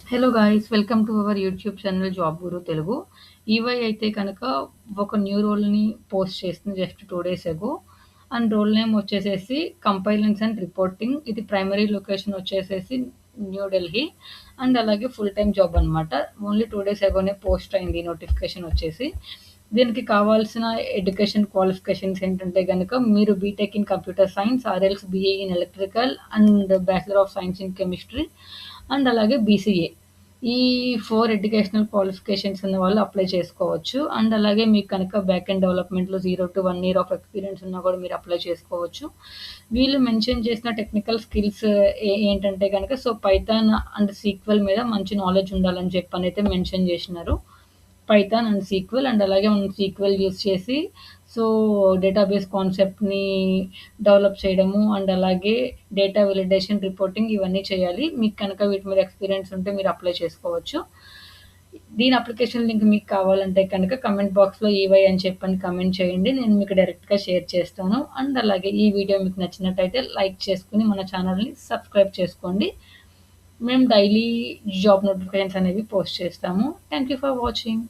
Hello guys! Welcome to our YouTube channel job Guru Telugu. EY అయితే కనుక ఒక న్యూ రోల్‌ని పోస్ట్ చేసింది just 2 days ago. And role name వచ్చేసేసి కంపైలెన్స్ అండ్ రిపోర్టింగ్. ఇది ప్రైమరీ లొకేషన్ వచ్చేసేసి న్యూ ఢిల్లీ. అండ్ అలాగే ఫుల్ టైమ్ జాబ్ అనమాట. ఓన్లీ 2 డేస్ ఎగోనే పోస్ట్ అయింది నోటిఫికేషన్ వచ్చేసి. దీనికి కావాల్సిన ఎడ్యుకేషన్ క్వాలిఫికేషన్స్ ఏంటంటే గనక మీరు BTech in computer science or else BE in electrical and bachelor of science in chemistry and అలాగే బీసీఏ. ఈ 4 ఎడ్యుకేషనల్ క్వాలిఫికేషన్స్ ఉన్న వాళ్ళు అప్లై చేసుకోవచ్చు. అండ్ అలాగే మీకు కనుక బ్యాక్ ఎండ్ డెవలప్‌మెంట్‌లో 0-1 ఇయర్ ఆఫ్ ఎక్స్‌పీరియన్స్ ఉన్నా కూడా మీరు అప్లై చేసుకోవచ్చు. వీళ్ళు మెన్షన్ చేసిన టెక్నికల్ స్కిల్స్ ఏంటంటే గనక పైథాన్ అండ్ సీక్వెల్ మీద మంచి నాలెడ్జ్ ఉండాలని చెప్పనైతే మెన్షన్ చేసినారు. పైథాన్ అండ్ సీక్వెల్ అండ్ అలాగే మనం సీక్వెల్ యూజ్ చేసి సో డేటాబేస్ కాన్సెప్ట్‌ని డెవలప్ చేయడము అండ్ అలాగే డేటా వాలిడేషన్, రిపోర్టింగ్ ఇవన్నీ చేయాలి. మీకు కనుక వీటి మీద ఎక్స్‌పీరియన్స్ ఉంటే మీరు అప్లై చేసుకోవచ్చు. దీని అప్లికేషన్ లింక్ మీకు కావాలంటే కనుక కామెంట్ బాక్స్‌లో ఈవై అని చెప్పని కామెంట్ చేయండి. నేను మీకు డైరెక్ట్‌గా షేర్ చేస్తాను. అండ్ అలాగే ఈ వీడియో మీకు నచ్చినట్టయితే లైక్ చేసుకొని మన ఛానల్‌ని సబ్స్క్రైబ్ చేసుకోండి. మేము డైలీ జాబ్ నోటిఫికేషన్స్ అనేవి పోస్ట్ చేస్తాము. Thank you for watching.